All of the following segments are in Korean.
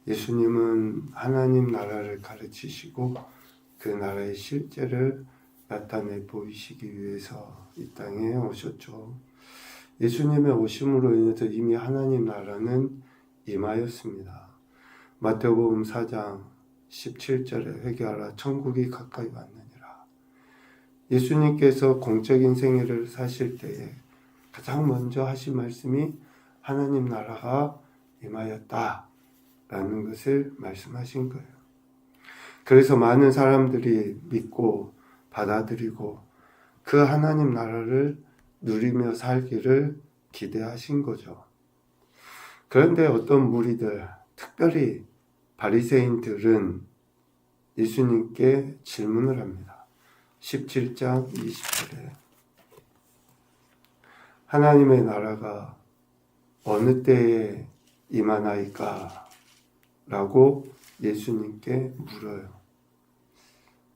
예수님은 하나님 나라를 가르치시고 그 나라의 실제를 나타내 보이시기 위해서 이 땅에 오셨죠. 예수님의 오심으로 인해서 이미 하나님 나라는 임하였습니다. 마태복음 4장 17절에 회개하라 천국이 가까이 왔느니라. 예수님께서 공적인 생애를 사실 때에 가장 먼저 하신 말씀이 하나님 나라가 임하였다 라는 것을 말씀하신 거예요. 그래서 많은 사람들이 믿고 받아들이고 그 하나님 나라를 누리며 살기를 기대하신 거죠. 그런데 어떤 무리들, 특별히 바리새인들은 예수님께 질문을 합니다. 17장 20절에 하나님의 나라가 어느 때에 임하나이까? 라고 예수님께 물어요.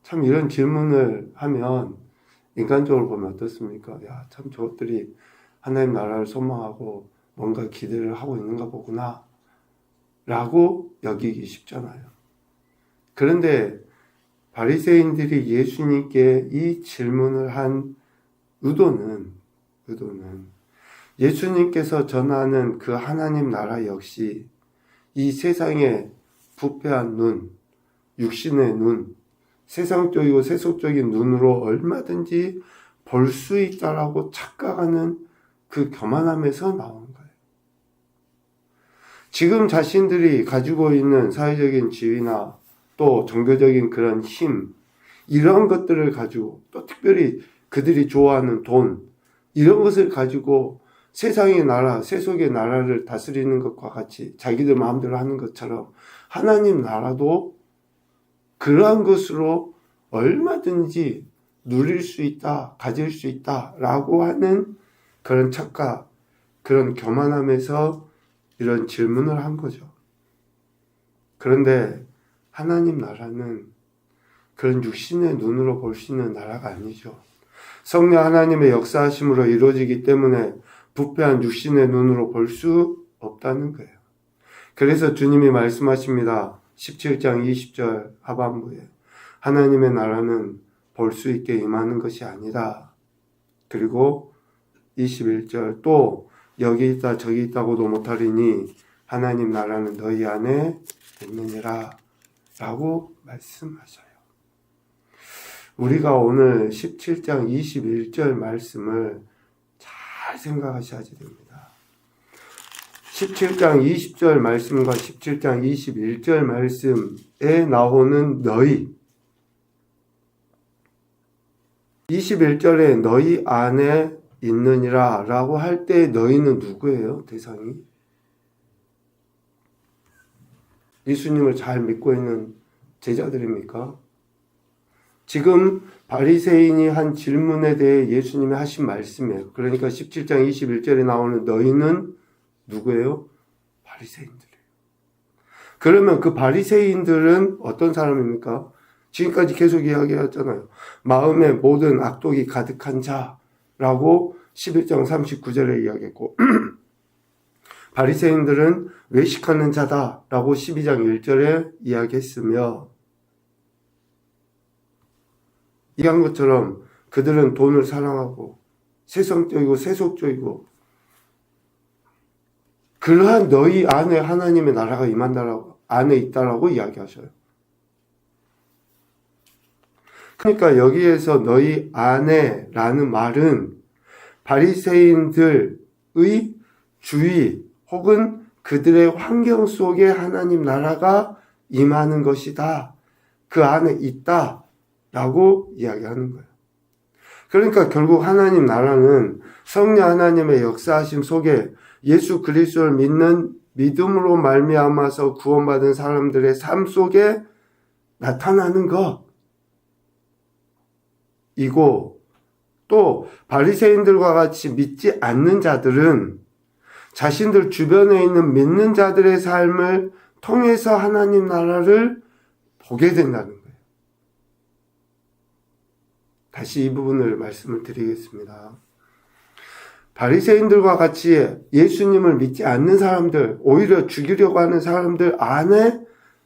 참 이런 질문을 하면 인간적으로 보면 어떻습니까? 야, 참 저것들이 하나님 나라를 소망하고 뭔가 기대를 하고 있는가 보구나 라고 여기기 쉽잖아요. 그런데 바리새인들이 예수님께 이 질문을 한 의도는 예수님께서 전하는 그 하나님 나라 역시 이 세상의 부패한 눈, 육신의 눈, 세상적이고 세속적인 눈으로 얼마든지 볼 수 있다라고 착각하는 그 교만함에서 나온 거예요. 지금 자신들이 가지고 있는 사회적인 지위나 또 종교적인 그런 힘, 이런 것들을 가지고 또 특별히 그들이 좋아하는 돈, 이런 것을 가지고 세상의 나라, 세속의 나라를 다스리는 것과 같이 자기들 마음대로 하는 것처럼 하나님 나라도 그러한 것으로 얼마든지 누릴 수 있다, 가질 수 있다라고 하는 그런 착각, 그런 교만함에서 이런 질문을 한 거죠. 그런데 하나님 나라는 그런 육신의 눈으로 볼 수 있는 나라가 아니죠. 성령 하나님의 역사하심으로 이루어지기 때문에 부패한 육신의 눈으로 볼 수 없다는 거예요. 그래서 주님이 말씀하십니다. 17장 20절 하반부에 하나님의 나라는 볼 수 있게 임하는 것이 아니다. 그리고 21절 또 여기 있다 저기 있다고도 못하리니 하나님 나라는 너희 안에 있느니라 라고 말씀하셔요. 우리가 오늘 17장 21절 말씀을 잘 생각하셔야 됩니다. 17장 20절 말씀과 17장 21절 말씀에 나오는 너희, 21절에 너희 안에 있느니라 라고 할 때 너희는 누구예요? 대상이? 예수님을 잘 믿고 있는 제자들입니까? 지금 바리새인이 한 질문에 대해 예수님이 하신 말씀이에요. 그러니까 17장 21절에 나오는 너희는 누구예요? 바리새인들이에요. 그러면 그 바리새인들은 어떤 사람입니까? 지금까지 계속 이야기했잖아요. 마음에 모든 악독이 가득한 자라고 11장 39절에 이야기했고 바리새인들은 외식하는 자다라고 12장 1절에 이야기했으며 이한 것처럼 그들은 돈을 사랑하고 세상적이고 세속적이고 그러한 너희 안에 하나님의 나라가 임한다라고 안에 있다라고 이야기하셔요. 그러니까 여기에서 너희 안에라는 말은 바리새인들의 주의 혹은 그들의 환경 속에 하나님 나라가 임하는 것이다. 그 안에 있다. 라고 이야기하는 거예요. 그러니까 결국 하나님 나라는 성령 하나님의 역사하심 속에 예수 그리스도를 믿는 믿음으로 말미암아서 구원받은 사람들의 삶 속에 나타나는 것이고 또 바리새인들과 같이 믿지 않는 자들은 자신들 주변에 있는 믿는 자들의 삶을 통해서 하나님 나라를 보게 된다는 거예요. 다시 이 부분을 말씀을 드리겠습니다. 바리새인들과 같이 예수님을 믿지 않는 사람들, 오히려 죽이려고 하는 사람들 안에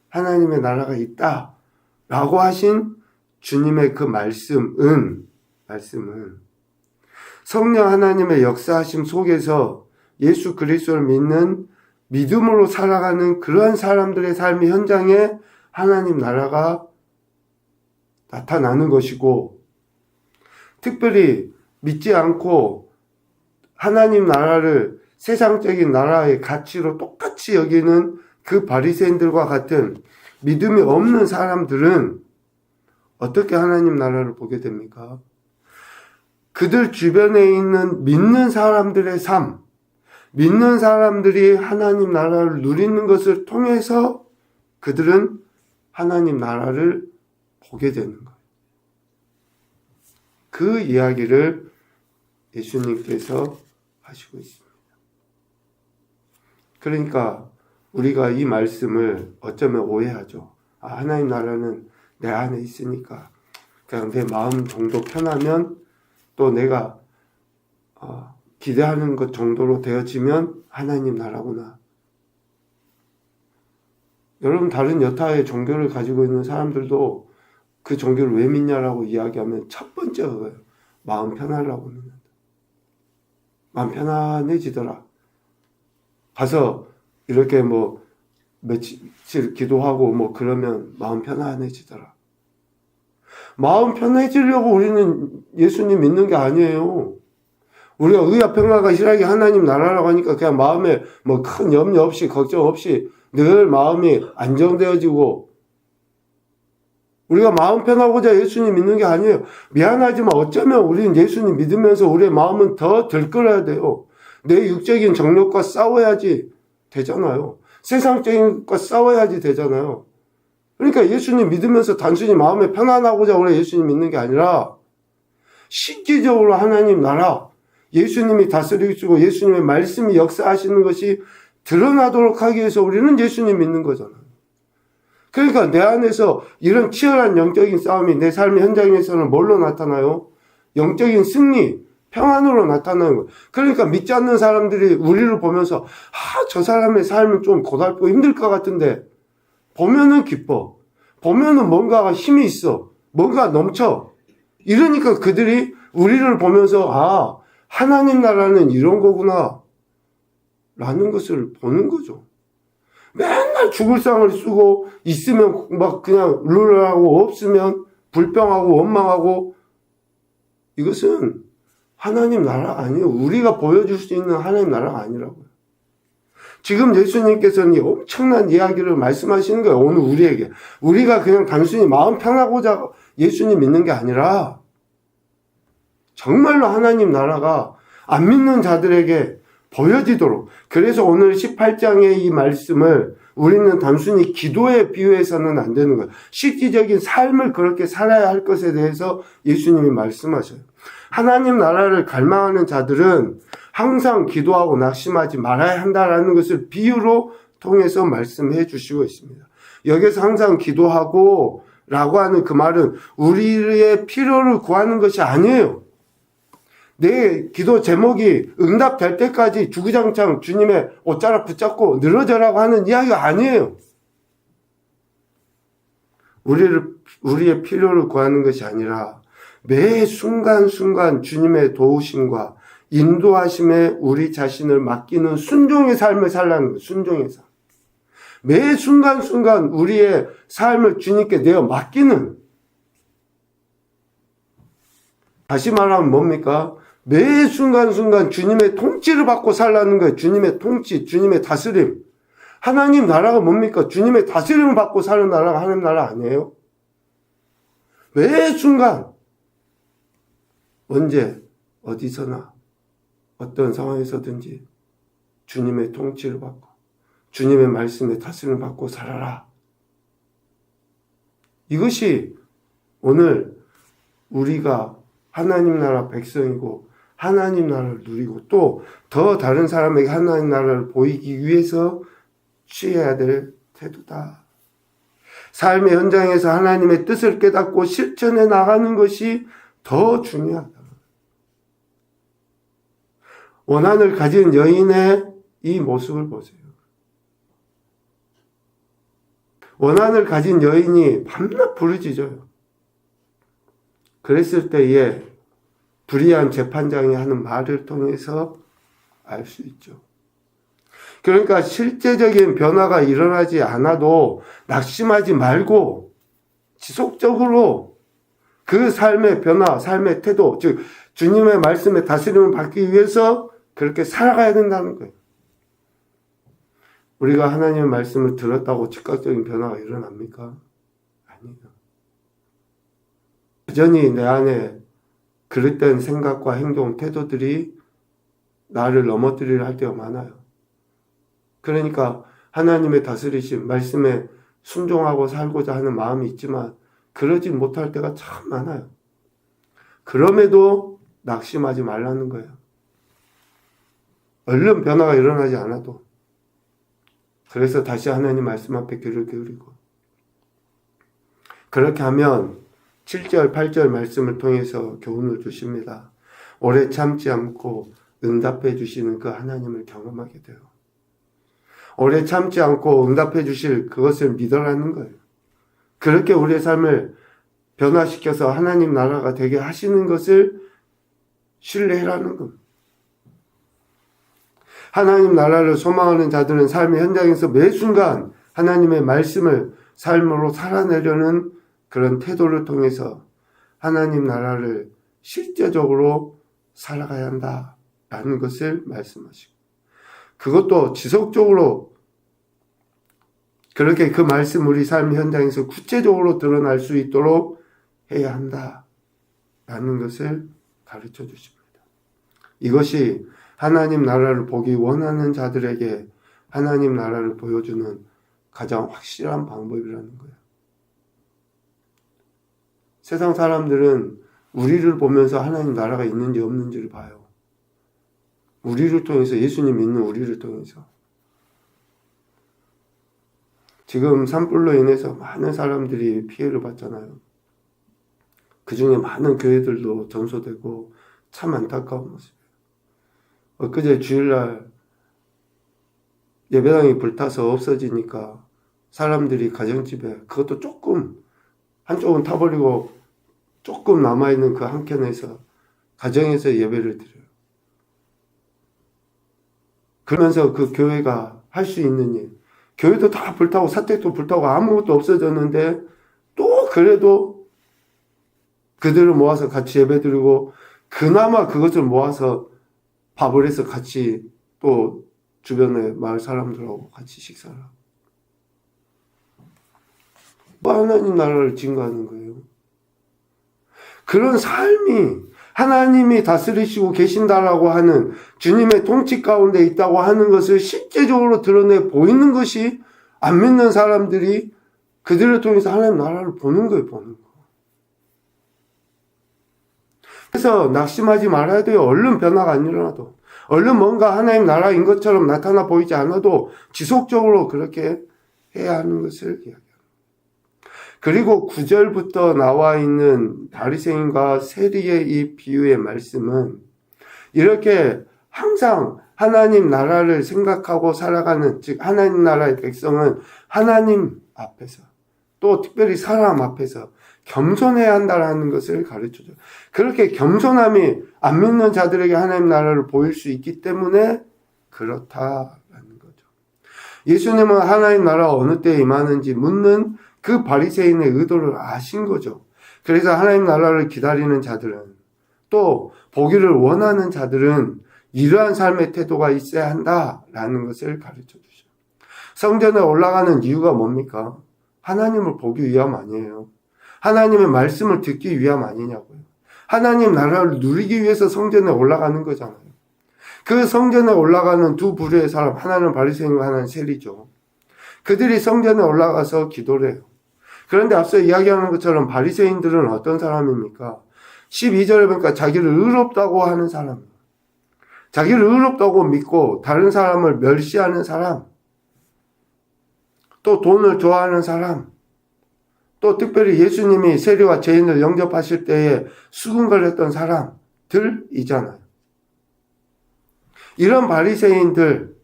하나님의 나라가 있다라고 하신 주님의 그 말씀은 성령 하나님의 역사하심 속에서 예수 그리스도를 믿는 믿음으로 살아가는 그러한 사람들의 삶의 현장에 하나님 나라가 나타나는 것이고, 특별히 믿지 않고 하나님 나라를 세상적인 나라의 가치로 똑같이 여기는 그 바리새인들과 같은 믿음이 없는 사람들은 어떻게 하나님 나라를 보게 됩니까? 그들 주변에 있는 믿는 사람들의 삶, 믿는 사람들이 하나님 나라를 누리는 것을 통해서 그들은 하나님 나라를 보게 되는 거예요. 그 이야기를 예수님께서 하시고 있습니다. 그러니까 우리가 이 말씀을 어쩌면 오해하죠. 하나님 나라는 내 안에 있으니까 그냥 내 마음 정도 편하면, 또 내가 기대하는 것 정도로 되어지면 하나님 나라구나. 여러분, 다른 여타의 종교를 가지고 있는 사람들도 그 종교를 왜 믿냐라고 이야기하면 첫 번째 그거예요. 마음 편하려고 믿는다. 마음 편안해지더라. 가서 이렇게 며칠 기도하고 그러면 마음 편안해지더라. 마음 편해지려고 우리는 예수님 믿는 게 아니에요. 우리가 의와 평화가 실하게 하나님 나라라고 하니까 그냥 마음에 큰 염려 없이 걱정 없이 늘 마음이 안정되어지고, 우리가 마음 편하고자 예수님 믿는 게 아니에요. 미안하지만 어쩌면 우리는 예수님 믿으면서 우리의 마음은 더 들끓어야 돼요. 내 육적인 정욕과 싸워야지 되잖아요. 세상적인 것과 싸워야지 되잖아요. 그러니까 예수님 믿으면서 단순히 마음에 편안하고자 우리 예수님 믿는 게 아니라 실질적으로 하나님 나라, 예수님이 다스리시고 예수님의 말씀이 역사하시는 것이 드러나도록 하기 위해서 우리는 예수님 믿는 거잖아요. 그러니까 내 안에서 이런 치열한 영적인 싸움이 내 삶의 현장에서는 뭘로 나타나요? 영적인 승리, 평안으로 나타나는 거예요. 그러니까 믿지 않는 사람들이 우리를 보면서 저 사람의 삶은 좀 고달프고 힘들 것 같은데 보면은 기뻐. 보면은 뭔가 힘이 있어. 뭔가 넘쳐. 이러니까 그들이 우리를 보면서 하나님 나라는 이런 거구나 라는 것을 보는 거죠. 맨날 죽을 상을 쓰고 있으면 그냥 룰하고 없으면 불평하고 원망하고, 이것은 하나님 나라가 아니에요. 우리가 보여줄 수 있는 하나님 나라가 아니라고요. 지금 예수님께서는 이 엄청난 이야기를 말씀하시는 거예요. 오늘 우리에게. 우리가 그냥 단순히 마음 편하고자 예수님 믿는 게 아니라 정말로 하나님 나라가 안 믿는 자들에게 보여지도록. 그래서 오늘 18장의 이 말씀을 우리는 단순히 기도에 비유해서는 안 되는 거예요. 실질적인 삶을 그렇게 살아야 할 것에 대해서 예수님이 말씀하셔요. 하나님 나라를 갈망하는 자들은 항상 기도하고 낙심하지 말아야 한다라는 것을 비유로 통해서 말씀해 주시고 있습니다. 여기서 항상 기도하고 라고 하는 그 말은 우리의 필요를 구하는 것이 아니에요. 내 기도 제목이 응답될 때까지 주구장창 주님의 옷자락 붙잡고 늘어져라고 하는 이야기가 아니에요. 우리의 필요를 구하는 것이 아니라 매 순간순간 주님의 도우심과 인도하심에 우리 자신을 맡기는 순종의 삶을 살라는 거예요. 순종의 삶. 매 순간순간 우리의 삶을 주님께 내어 맡기는. 다시 말하면 뭡니까? 매 순간순간 주님의 통치를 받고 살라는 거예요. 주님의 통치, 주님의 다스림. 하나님 나라가 뭡니까? 주님의 다스림을 받고 사는 나라가 하나님 나라 아니에요? 매 순간, 언제, 어디서나, 어떤 상황에서든지 주님의 통치를 받고 주님의 말씀에 다스림을 받고 살아라. 이것이 오늘 우리가 하나님 나라 백성이고 하나님 나라를 누리고 또 더 다른 사람에게 하나님 나라를 보이기 위해서 취해야 될 태도다. 삶의 현장에서 하나님의 뜻을 깨닫고 실천해 나가는 것이 더 중요하다. 원한을 가진 여인의 이 모습을 보세요. 원한을 가진 여인이 밤낮 부르짖어요. 그랬을 때에 불의한 재판장이 하는 말을 통해서 알 수 있죠. 그러니까 실제적인 변화가 일어나지 않아도 낙심하지 말고 지속적으로 그 삶의 변화, 삶의 태도, 즉 주님의 말씀에 다스림을 받기 위해서 그렇게 살아가야 된다는 거예요. 우리가 하나님의 말씀을 들었다고 즉각적인 변화가 일어납니까? 아니에요. 여전히 내 안에 그릇된 생각과 행동, 태도들이 나를 넘어뜨리려 할 때가 많아요. 그러니까 하나님의 다스리심, 말씀에 순종하고 살고자 하는 마음이 있지만 그러지 못할 때가 참 많아요. 그럼에도 낙심하지 말라는 거예요. 얼른 변화가 일어나지 않아도. 그래서 다시 하나님 말씀 앞에 귀를 기울이고 그렇게 하면 7절, 8절 말씀을 통해서 교훈을 주십니다. 오래 참지 않고 응답해 주시는 그 하나님을 경험하게 돼요. 오래 참지 않고 응답해 주실 그것을 믿으라는 거예요. 그렇게 우리의 삶을 변화시켜서 하나님 나라가 되게 하시는 것을 신뢰하라는 겁니다. 하나님 나라를 소망하는 자들은 삶의 현장에서 매 순간 하나님의 말씀을 삶으로 살아내려는 그런 태도를 통해서 하나님 나라를 실제적으로 살아가야 한다라는 것을 말씀하시고 그것도 지속적으로 그렇게 그 말씀 우리 삶 현장에서 구체적으로 드러날 수 있도록 해야 한다라는 것을 가르쳐 주십니다. 이것이 하나님 나라를 보기 원하는 자들에게 하나님 나라를 보여주는 가장 확실한 방법이라는 거예요. 세상 사람들은 우리를 보면서 하나님 나라가 있는지 없는지를 봐요. 우리를 통해서, 예수님 믿는 우리를 통해서. 지금 산불로 인해서 많은 사람들이 피해를 받잖아요. 그 중에 많은 교회들도 전소되고 참 안타까운 모습이에요. 엊그제 주일날 예배당이 불타서 없어지니까 사람들이 가정집에 그것도 조금 한쪽은 타버리고 조금 남아있는 그 한켠에서 가정에서 예배를 드려요. 그러면서 그 교회가 할 수 있는 일, 교회도 다 불타고 사택도 불타고 아무것도 없어졌는데 또 그래도 그들을 모아서 같이 예배드리고 그나마 그것을 모아서 밥을 해서 같이 또 주변의 마을 사람들하고 같이 식사를 하고 하나님 나라를 증거하는 거예요. 그런 삶이 하나님이 다스리시고 계신다라고 하는 주님의 통치 가운데 있다고 하는 것을 실제적으로 드러내 보이는 것이 안 믿는 사람들이 그들을 통해서 하나님 나라를 보는 거예요. 보는 거. 그래서 낙심하지 말아야 돼요. 얼른 변화가 안 일어나도. 얼른 뭔가 하나님 나라인 것처럼 나타나 보이지 않아도 지속적으로 그렇게 해야 하는 것을 이야기합니다. 그리고 9절부터 나와 있는 바리새인과 세리의 이 비유의 말씀은 이렇게 항상 하나님 나라를 생각하고 살아가는, 즉 하나님 나라의 백성은 하나님 앞에서 또 특별히 사람 앞에서 겸손해야 한다는 것을 가르쳐줘요. 그렇게 겸손함이 안 믿는 자들에게 하나님 나라를 보일 수 있기 때문에 그렇다라는 거죠. 예수님은 하나님 나라가 어느 때에 임하는지 묻는 그 바리새인의 의도를 아신 거죠. 그래서 하나님 나라를 기다리는 자들은 또 보기를 원하는 자들은 이러한 삶의 태도가 있어야 한다라는 것을 가르쳐 주죠. 성전에 올라가는 이유가 뭡니까? 하나님을 보기 위함 아니에요. 하나님의 말씀을 듣기 위함 아니냐고요. 하나님 나라를 누리기 위해서 성전에 올라가는 거잖아요. 그 성전에 올라가는 두 부류의 사람, 하나는 바리새인과 하나는 세리죠. 그들이 성전에 올라가서 기도를 해요. 그런데 앞서 이야기하는 것처럼 바리새인들은 어떤 사람입니까? 12절에 보니까 자기를 의롭다고 하는 사람, 자기를 의롭다고 믿고 다른 사람을 멸시하는 사람, 또 돈을 좋아하는 사람, 또 특별히 예수님이 세리와 죄인을 영접하실 때에 수군거렸던 사람들이잖아요. 이런 바리새인들,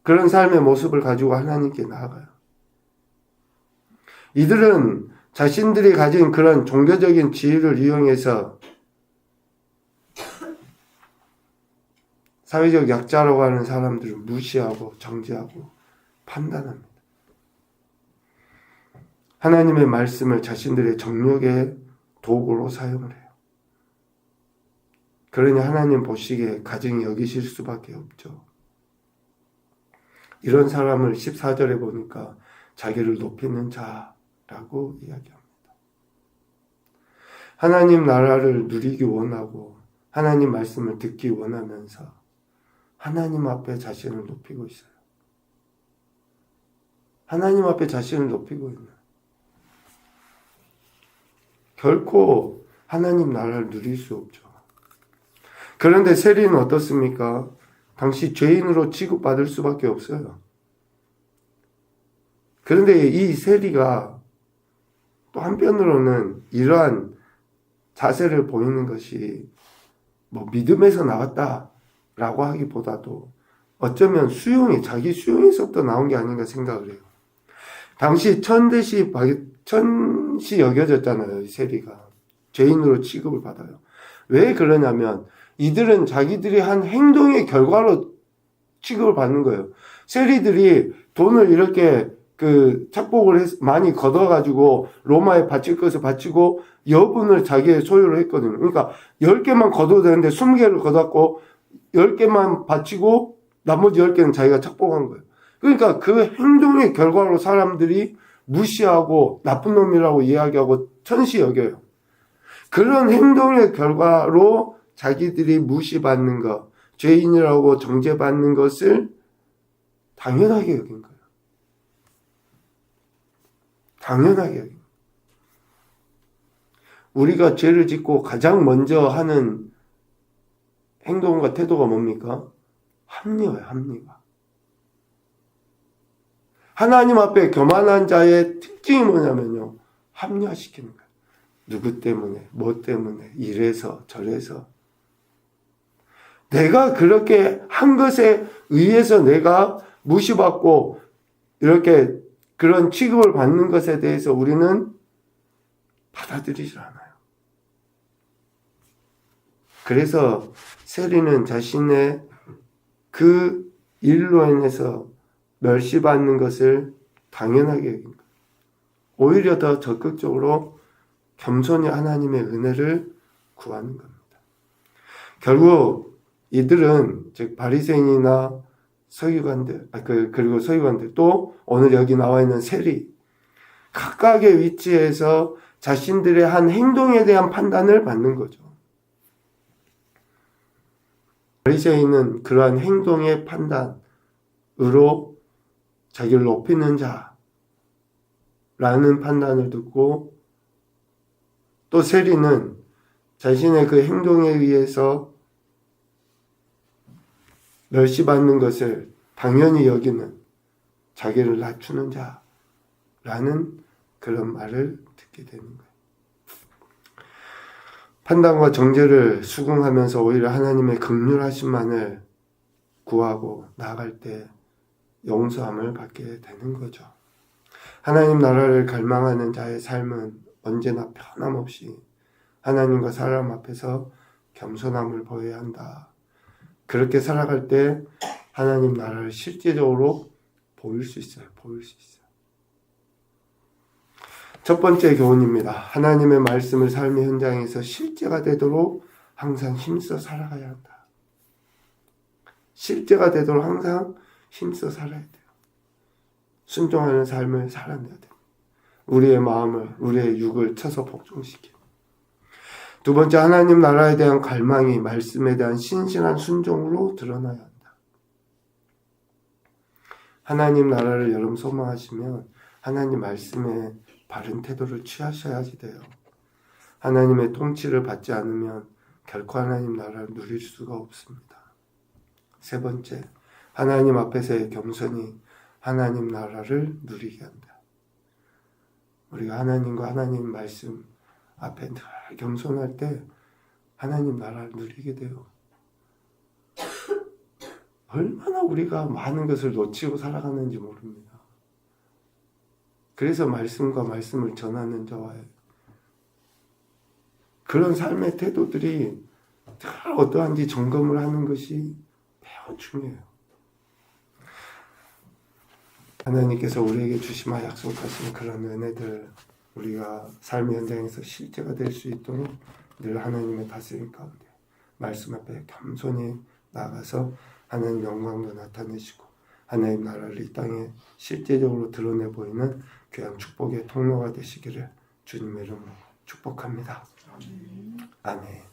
그런 삶의 모습을 가지고 하나님께 나아가요. 이들은 자신들이 가진 그런 종교적인 지위를 이용해서 사회적 약자라고 하는 사람들을 무시하고 정죄하고 판단합니다. 하나님의 말씀을 자신들의 정욕의 도구로 사용을 해요. 그러니 하나님 보시기에 가증히 여기실 수밖에 없죠. 이런 사람을 14절에 보니까 자기를 높이는 자라고 이야기합니다. 하나님 나라를 누리기 원하고 하나님 말씀을 듣기 원하면서 하나님 앞에 자신을 높이고 있어요. 하나님 앞에 자신을 높이고 있는. 결코 하나님 나라를 누릴 수 없죠. 그런데 세리는 어떻습니까? 당시 죄인으로 취급받을 수밖에 없어요. 그런데 이 세리가 또 한편으로는 이러한 자세를 보이는 것이 뭐 믿음에서 나왔다라고 하기보다도 어쩌면 자기 수용에서부터 나온 게 아닌가 생각을 해요. 당시 천시 여겨졌잖아요. 이 세리가 죄인으로 취급을 받아요. 왜 그러냐면 이들은 자기들이 한 행동의 결과로 취급을 받는 거예요. 세리들이 돈을 이렇게 착복을 많이 걷어가지고 로마에 바칠 것을 바치고 여분을 자기의 소유로 했거든요. 그러니까 10개만 걷어도 되는데 20개를 걷었고 10개만 바치고 나머지 10개는 자기가 착복한 거예요. 그러니까 그 행동의 결과로 사람들이 무시하고 나쁜 놈이라고 이야기하고 천시 여겨요. 그런 행동의 결과로 자기들이 무시받는 것, 죄인이라고 정죄받는 것을 당연하게 여긴 거예요. 당연하게 여긴 거예요. 우리가 죄를 짓고 가장 먼저 하는 행동과 태도가 뭡니까? 합리화예요, 합리화. 하나님 앞에 교만한 자의 특징이 뭐냐면요. 합리화시키는 거예요. 누구 때문에, 뭐 때문에, 이래서 저래서. 내가 그렇게 한 것에 의해서 내가 무시받고 이렇게 그런 취급을 받는 것에 대해서 우리는 받아들이질 않아요. 그래서 세리는 자신의 그 일로 인해서 멸시받는 것을 당연하게 여긴 거예요. 오히려 더 적극적으로 겸손히 하나님의 은혜를 구하는 겁니다. 결국 이들은 즉 바리새인이나 서기관들 그리고 서기관들 또 오늘 여기 나와 있는 세리 각각의 위치에서 자신들의 한 행동에 대한 판단을 받는 거죠. 바리새인은 그러한 행동의 판단으로 자기를 높이는 자라는 판단을 듣고 또 세리는 자신의 그 행동에 의해서 멸시받는 것을 당연히 여기는 자기를 낮추는 자라는 그런 말을 듣게 되는 거예요. 판단과 정죄를 수긍하면서 오히려 하나님의 긍휼하심만을 구하고 나아갈 때 용서함을 받게 되는 거죠. 하나님 나라를 갈망하는 자의 삶은 언제나 변함없이 하나님과 사람 앞에서 겸손함을 보여야 한다. 그렇게 살아갈 때 하나님 나라를 실제적으로 보일 수 있어요. 첫 번째 교훈입니다. 하나님의 말씀을 삶의 현장에서 실제가 되도록 항상 힘써 살아가야 한다. 실제가 되도록 항상 힘써 살아야 돼요. 순종하는 삶을 살아내야 돼요. 우리의 마음을, 우리의 육을 쳐서 복종시키고. 두 번째, 하나님 나라에 대한 갈망이 말씀에 대한 신실한 순종으로 드러나야 한다. 하나님 나라를 여러분 소망하시면 하나님 말씀에 바른 태도를 취하셔야지 돼요. 하나님의 통치를 받지 않으면 결코 하나님 나라를 누릴 수가 없습니다. 세 번째, 하나님 앞에서의 겸손이 하나님 나라를 누리게 한다. 우리가 하나님과 하나님 말씀 앞에 늘 겸손할 때 하나님 나라를 누리게 돼요. 얼마나 우리가 많은 것을 놓치고 살아가는지 모릅니다. 그래서 말씀과 말씀을 전하는 자와의 그런 삶의 태도들이 늘 어떠한지 점검을 하는 것이 매우 중요해요. 하나님께서 우리에게 주시마 약속하신 그런 은혜들 우리가 삶의 현장에서 실제가 될 수 있도록 늘 하나님의 다스림 가운데 말씀 앞에 겸손히 나가서 하나님 영광도 나타내시고 하나님 나라를 이 땅에 실제적으로 드러내 보이는 귀한 축복의 통로가 되시기를 주님의 이름으로 축복합니다. 아멘.